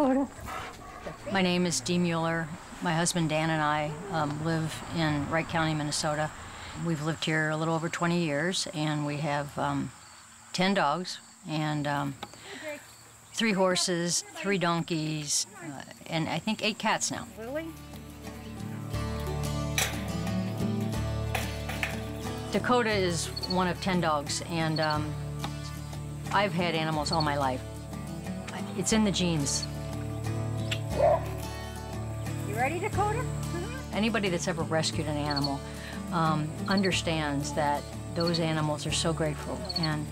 Dakota. My name is Dee Mueller. My husband Dan and I live in Wright County, Minnesota. We've lived here a little over 20 years, and we have 10 dogs and 3 horses, 3 donkeys, and I think 8 cats now. Lily? Dakota is one of 10 dogs, and I've had animals all my life. It's in the genes. You ready, Dakota? Anybody that's ever rescued an animal understands that those animals are so grateful, and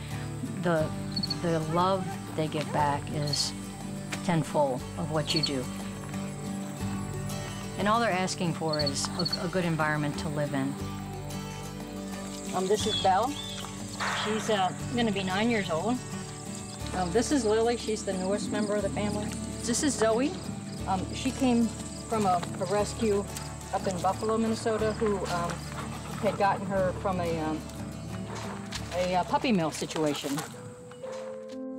the love they give back is tenfold of what you do. And all they're asking for is a good environment to live in. This is Belle. She's going to be 9 years old. This is Lily. She's the newest member of the family. This is Zoe. She came from a rescue up in Buffalo, Minnesota, who had gotten her from a puppy mill situation.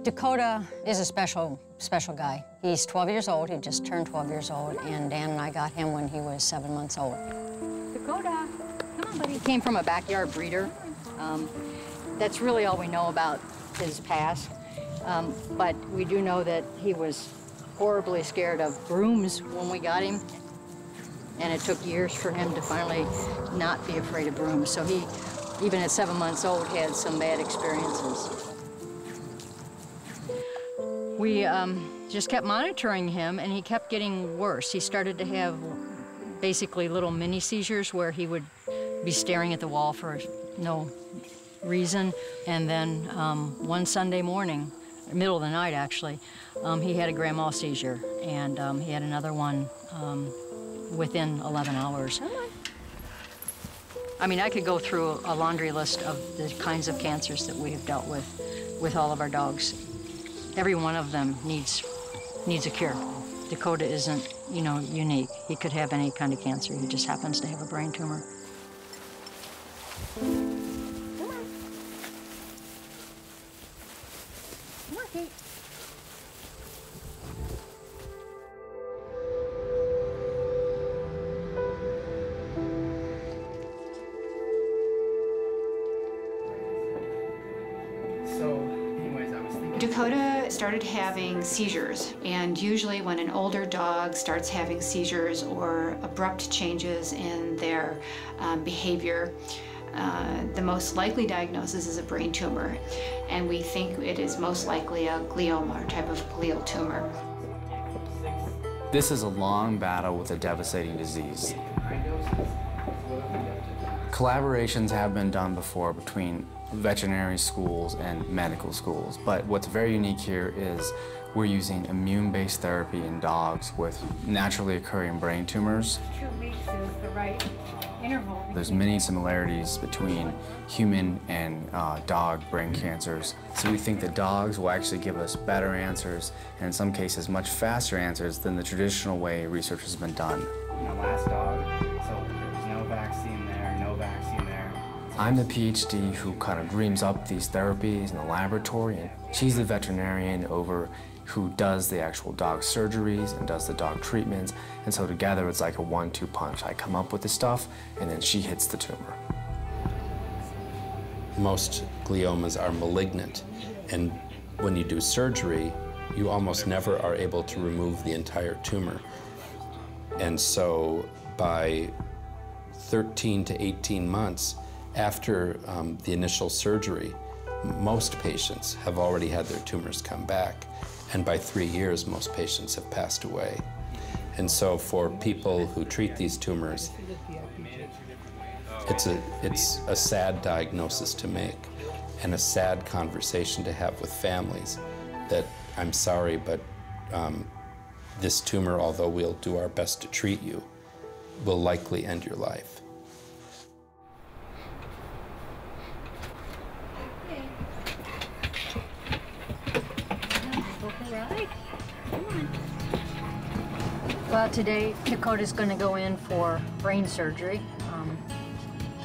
Dakota is a special guy. He's 12 years old. He just turned 12 years old, and Dan and I got him when he was 7 months old. Dakota, come on, buddy. He came from a backyard breeder. That's really all we know about his past, but we do know that he was horribly scared of brooms when we got him, and it took years for him to finally not be afraid of brooms. So he, even at 7 months old, had some bad experiences. We just kept monitoring him, and he kept getting worse. He started to have basically little mini seizures where he would be staring at the wall for no reason. And then one Sunday morning, middle of the night actually, he had a grand mal seizure, and he had another one within 11 hours. I mean, I could go through a laundry list of the kinds of cancers that we have dealt with all of our dogs. Every one of them needs a cure. Dakota isn't, unique. He could have any kind of cancer. He just happens to have a brain tumor. Dakota started having seizures, and usually when an older dog starts having seizures or abrupt changes in their behavior, the most likely diagnosis is a brain tumor, and we think it is most likely a glioma, or type of glial tumor. This is a long battle with a devastating disease. Collaborations have been done before between veterinary schools and medical schools, but what's very unique here is we're using immune-based therapy in dogs with naturally occurring brain tumors. 2 weeks is the right interval. There's many similarities between human and dog brain cancers, so we think that dogs will actually give us better answers, and in some cases much faster answers than the traditional way research has been done. My last dog, so there's no vaccine there, no vaccine there. I'm the PhD who kind of dreams up these therapies in the laboratory, and she's the veterinarian who does the actual dog surgeries and does the dog treatments, and so together it's like a 1-2 punch. I come up with the stuff, and then she hits the tumor. Most gliomas are malignant, and when you do surgery, you almost never are able to remove the entire tumor. And so by 13 to 18 months after the initial surgery, most patients have already had their tumors come back, and by 3 years, most patients have passed away. And so for people who treat these tumors, it's a sad diagnosis to make and a sad conversation to have with families that, I'm sorry, but this tumor, although we'll do our best to treat you, will likely end your life. Well, today Dakota's going to go in for brain surgery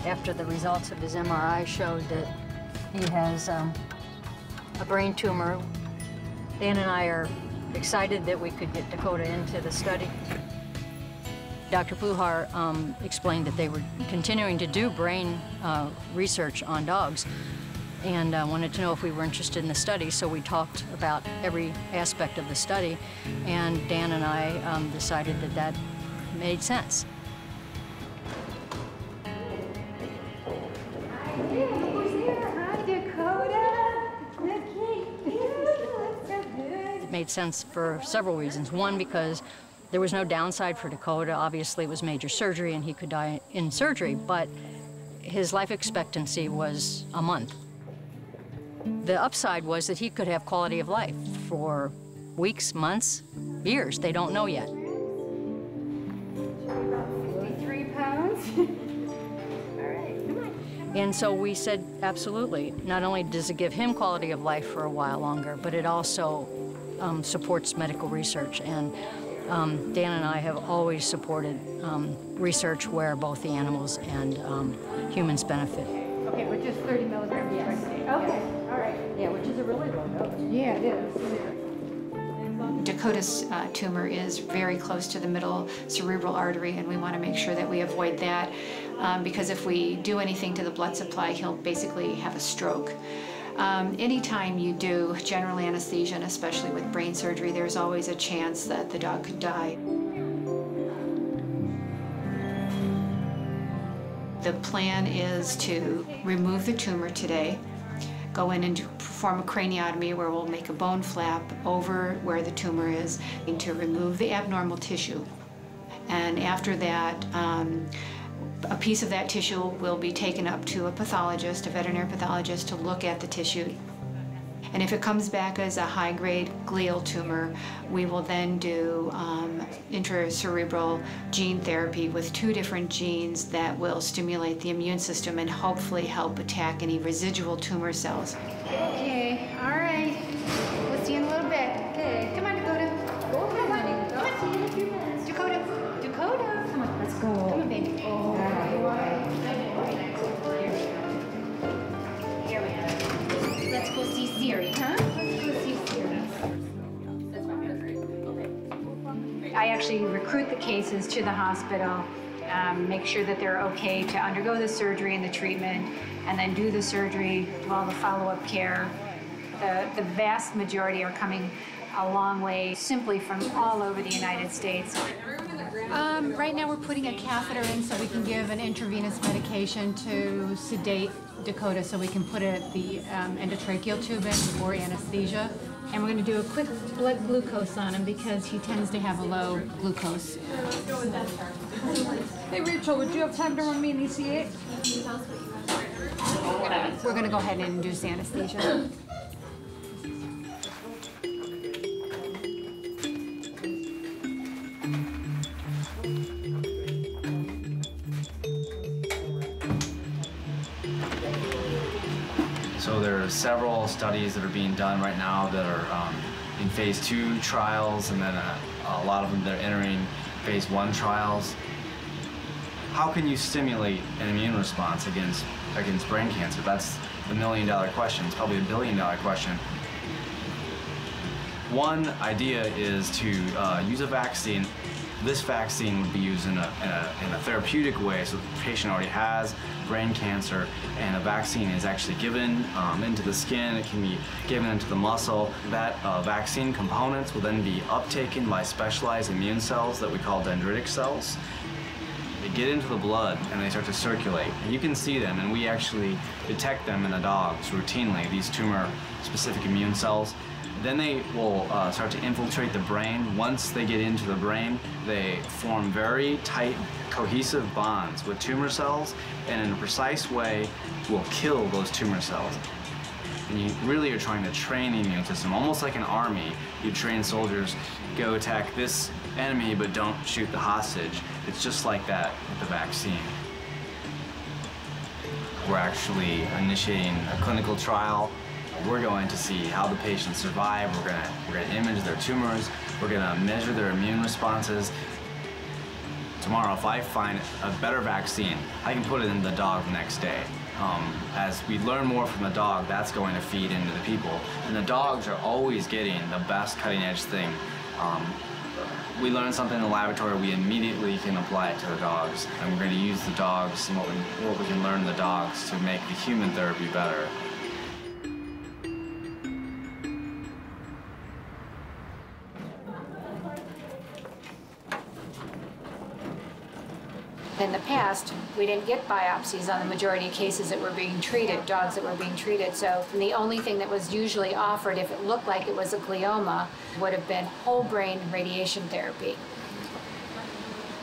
after the results of his MRI showed that he has a brain tumor. Dan and I are excited that we could get Dakota into the study. Dr. Puhar explained that they were continuing to do brain research on dogs and wanted to know if we were interested in the study, so we talked about every aspect of the study, and Dan and I decided that that made sense. It made sense for several reasons. One, because there was no downside for Dakota. Obviously, it was major surgery and he could die in surgery, but his life expectancy was a month. The upside was that he could have quality of life for weeks, months, years. They don't know yet. 53 pounds. All right, come on. And so we said, absolutely. Not only does it give him quality of life for a while longer, but it also supports medical research. And Dan and I have always supported research where both the animals and humans benefit. Okay, but just 30 milligrams. Yes. Okay, all right. Yeah, which is a really low dose. Yeah, it is. Dakota's tumor is very close to the middle cerebral artery, and we want to make sure that we avoid that because if we do anything to the blood supply, he'll basically have a stroke. Anytime you do general anesthesia, and especially with brain surgery, there's always a chance that the dog could die. The plan is to remove the tumor today, go in and perform a craniotomy where we'll make a bone flap over where the tumor is, and to remove the abnormal tissue. And after that, a piece of that tissue will be taken up to a pathologist, a veterinary pathologist, to look at the tissue. And if it comes back as a high-grade glial tumor, we will then do intracerebral gene therapy with 2 different genes that will stimulate the immune system and hopefully help attack any residual tumor cells. Okay, all right. We'll see you in a little bit. Okay, come on, Dakota. Go on, honey. Come on, see you in a few minutes. Dakota, Dakota. Come on, let's go. Come on, baby. Oh, here we go. Let's go see Siri, huh? Let's go see Siri. I actually recruit the cases to the hospital, make sure that they're okay to undergo the surgery and the treatment, and then do the surgery, do all the follow-up care. The vast majority are coming a long way simply from all over the United States. Right now we're putting a catheter in so we can give an intravenous medication to sedate Dakota so we can put the endotracheal tube in before anesthesia. And we're going to do a quick blood glucose on him because he tends to have a low glucose. Hey Rachel, would you have time to run me an ECA? We're going to go ahead and induce anesthesia. So there are several studies that are being done right now that are in phase 2 trials, and then a lot of them that are entering phase 1 trials. How can you stimulate an immune response against brain cancer? That's the million-dollar question. It's probably a billion-dollar question. One idea is to use a vaccine. This vaccine would be used in a therapeutic way, so the patient already has brain cancer, and a vaccine is actually given into the skin. It can be given into the muscle. That vaccine components will then be uptaken by specialized immune cells that we call dendritic cells. They get into the blood and they start to circulate. And you can see them, and we actually detect them in the dogs routinely, these tumor-specific immune cells. Then they will start to infiltrate the brain. Once they get into the brain, they form very tight, cohesive bonds with tumor cells, and in a precise way will kill those tumor cells. And you really are trying to train the immune system, almost like an army. You train soldiers, go attack this enemy, but don't shoot the hostage. It's just like that with the vaccine. We're actually initiating a clinical trial. We're going to see how the patients survive. We're going to image their tumors. We're going to measure their immune responses. Tomorrow, if I find a better vaccine, I can put it in the dog the next day. As we learn more from the dog, that's going to feed into the people. And the dogs are always getting the best cutting edge thing. We learn something in the laboratory, we immediately can apply it to the dogs. And we're going to use the dogs and what we can learn in the dogs to make the human therapy better. In the past, we didn't get biopsies on the majority of cases that were being treated, dogs that were being treated. So the only thing that was usually offered, if it looked like it was a glioma, would have been whole brain radiation therapy.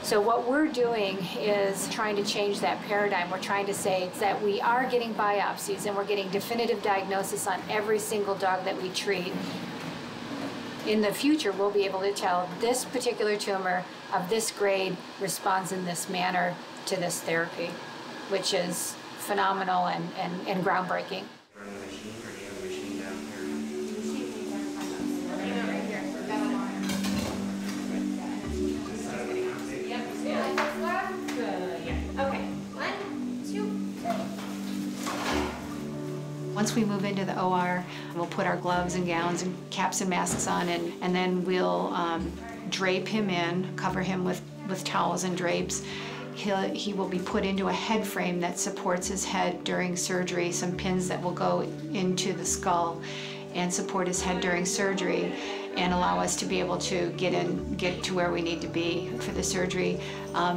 So what we're doing is trying to change that paradigm. We're trying to say that we are getting biopsies and we're getting definitive diagnosis on every single dog that we treat. In the future, we'll be able to tell this particular tumor of this grade responds in this manner to this therapy, which is phenomenal and groundbreaking. Once we move into the OR, we'll put our gloves and gowns and caps and masks on, and then we'll drape him in, cover him with towels and drapes. He will be put into a head frame that supports his head during surgery, some pins that will go into the skull and support his head during surgery and allow us to be able to get to where we need to be for the surgery.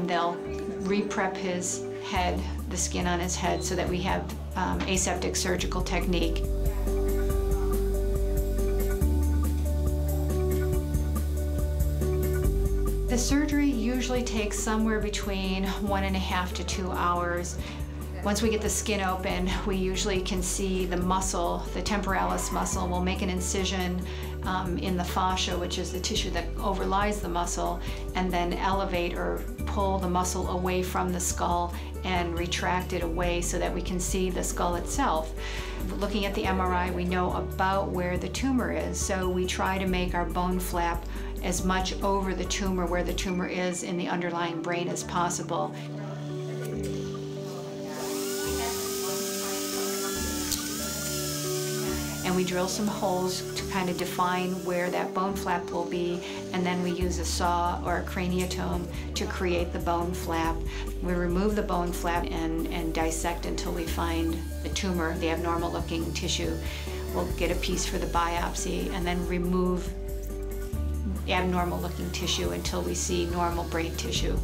They'll re-prep his head, the skin on his head, so that we have aseptic surgical technique. The surgery usually takes somewhere between 1.5 to 2 hours. Once we get the skin open, we usually can see the muscle, the temporalis muscle. We'll make an incision in the fascia, which is the tissue that overlies the muscle, and then elevate or pull the muscle away from the skull and retract it away so that we can see the skull itself. Looking at the MRI, we know about where the tumor is, so we try to make our bone flap as much over the tumor, where the tumor is in the underlying brain, as possible. And we drill some holes to kind of define where that bone flap will be, and then we use a saw or a craniotome to create the bone flap. We remove the bone flap and dissect until we find the tumor, the abnormal looking tissue. We'll get a piece for the biopsy and then remove abnormal looking tissue until we see normal brain tissue.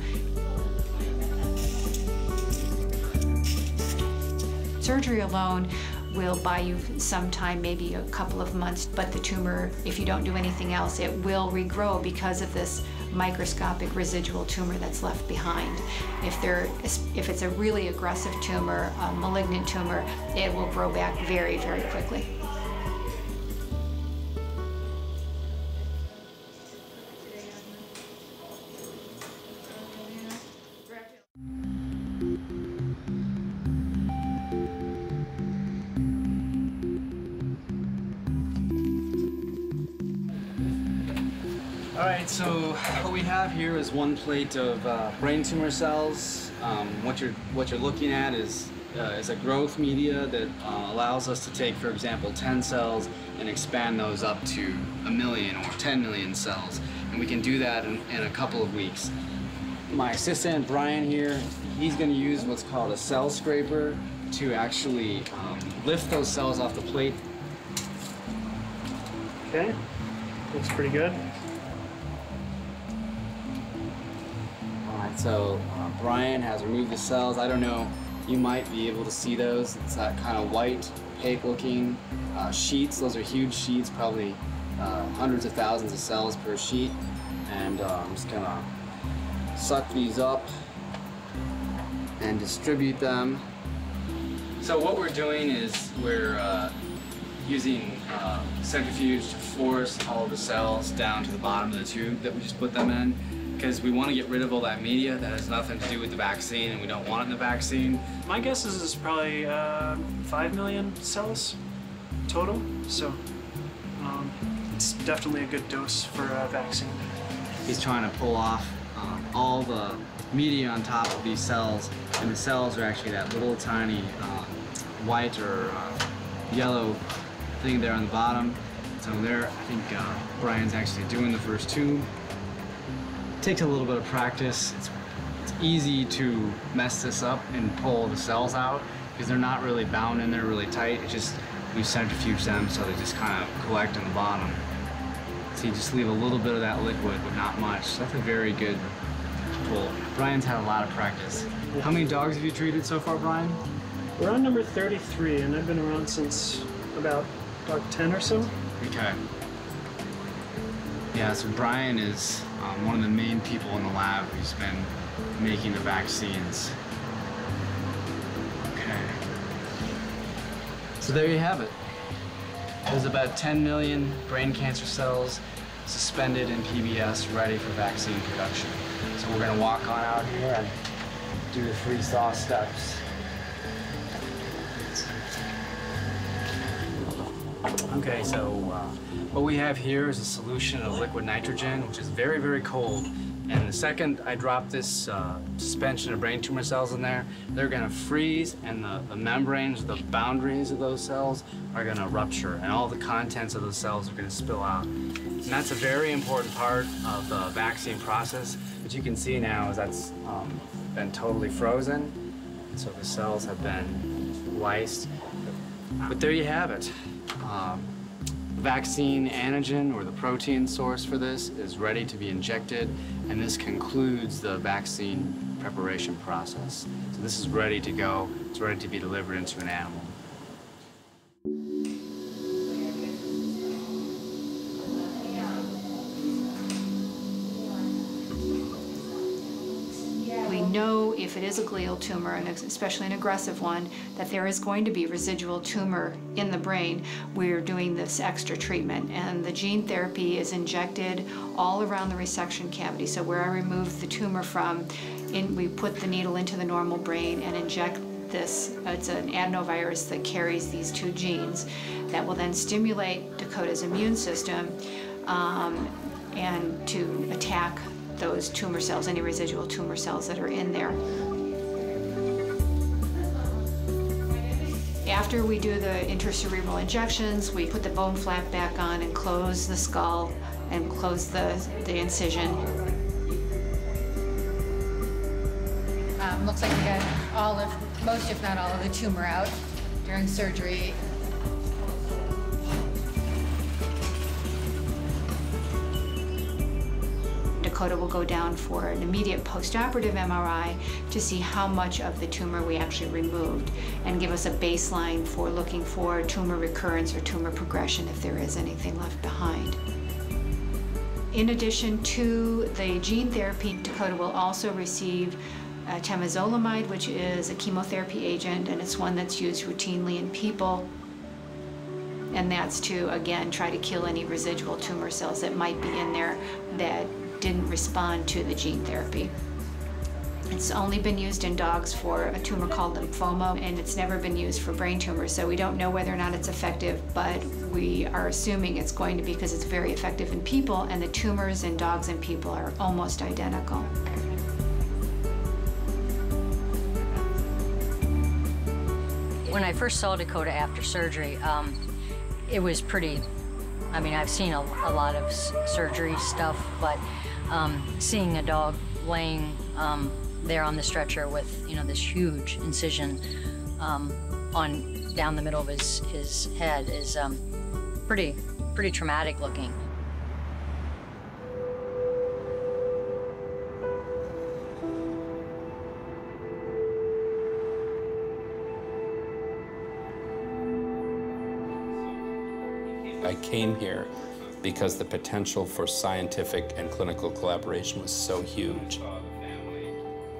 Surgery alone will buy you some time, maybe a couple of months, but the tumor, if you don't do anything else, it will regrow because of this microscopic residual tumor that's left behind. If it's a really aggressive tumor, a malignant tumor, it will grow back very, very quickly. All right, so what we have here is one plate of brain tumor cells. What you're looking at is a growth media that allows us to take, for example, 10 cells and expand those up to 1 million or 10 million cells. And we can do that in a couple of weeks. My assistant, Brian here, he's going to use what's called a cell scraper to actually lift those cells off the plate. Okay, looks pretty good. So Brian has removed the cells. I don't know, you might be able to see those. It's that kind of white, opaque looking sheets. Those are huge sheets, probably hundreds of thousands of cells per sheet. And I'm just gonna suck these up and distribute them. So what we're doing is we're using centrifuge to force all the cells down to the bottom of the tube that we just put them in, because we want to get rid of all that media that has nothing to do with the vaccine, and we don't want it in the vaccine. My guess is it's probably 5 million cells total, so it's definitely a good dose for a vaccine. He's trying to pull off all the media on top of these cells, and the cells are actually that little tiny white or yellow thing there on the bottom. So there, I think Brian's actually doing the first tube. It takes a little bit of practice. It's easy to mess this up and pull the cells out because they're not really bound in there really tight. It's just, we centrifuge them so they just kind of collect on the bottom. So you just leave a little bit of that liquid, but not much. So that's a very good pull. Brian's had a lot of practice. How many dogs have you treated so far, Brian? We're on number 33, and I've been around since about dog 10 or so. Okay. Yeah, so Brian is one of the main people in the lab who's been making the vaccines. Okay. So there you have it. There's about 10 million brain cancer cells suspended in PBS ready for vaccine production. So we're gonna walk on out here and do the freeze-thaw steps. Okay, so what we have here is a solution of liquid nitrogen, which is very, very cold. And the second I drop this suspension of brain tumor cells in there, they're gonna freeze, and the membranes, the boundaries of those cells are gonna rupture, and all the contents of those cells are gonna spill out. And that's a very important part of the vaccine process. What you can see now is that's been totally frozen, so the cells have been lysed. But there you have it. The vaccine antigen, or the protein source for this, is ready to be injected, and this concludes the vaccine preparation process. So this is ready to go. It's ready to be delivered into an animal. We know if it is a glial tumor, and especially an aggressive one, that there is going to be residual tumor in the brain. We're doing this extra treatment, and the gene therapy is injected all around the resection cavity. So where I remove the tumor from, we put the needle into the normal brain and inject this. It's an adenovirus that carries these two genes that will then stimulate Dakota's immune system and to attack those tumor cells, any residual tumor cells that are in there. After we do the intracerebral injections, we put the bone flap back on and close the skull and close the incision. Looks like we got most if not all of the tumor out during surgery. Dakota will go down for an immediate postoperative MRI to see how much of the tumor we actually removed and give us a baseline for looking for tumor recurrence or tumor progression if there is anything left behind. In addition to the gene therapy, Dakota will also receive temozolomide, which is a chemotherapy agent, and it's one that's used routinely in people. And that's to, again, try to kill any residual tumor cells that might be in there that didn't respond to the gene therapy. It's only been used in dogs for a tumor called lymphoma, and it's never been used for brain tumors, so we don't know whether or not it's effective, but we are assuming it's going to be because it's very effective in people, and the tumors in dogs and people are almost identical. When I first saw Dakota after surgery, it was pretty, I mean, I've seen a lot of surgery stuff, but seeing a dog laying there on the stretcher with, you know, this huge incision down the middle of his head is pretty traumatic looking. I came here because the potential for scientific and clinical collaboration was so huge.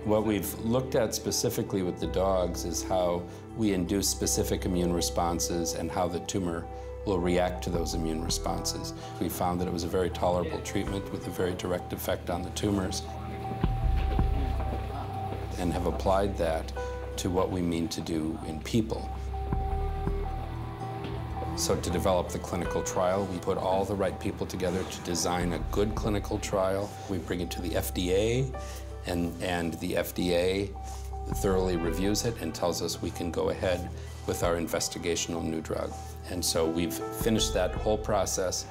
What we've looked at specifically with the dogs is how we induce specific immune responses and how the tumor will react to those immune responses. We found that it was a very tolerable treatment with a very direct effect on the tumors, and have applied that to what we mean to do in people. So to develop the clinical trial, we put all the right people together to design a good clinical trial. We bring it to the FDA, and the FDA thoroughly reviews it and tells us we can go ahead with our investigational new drug. And so we've finished that whole process.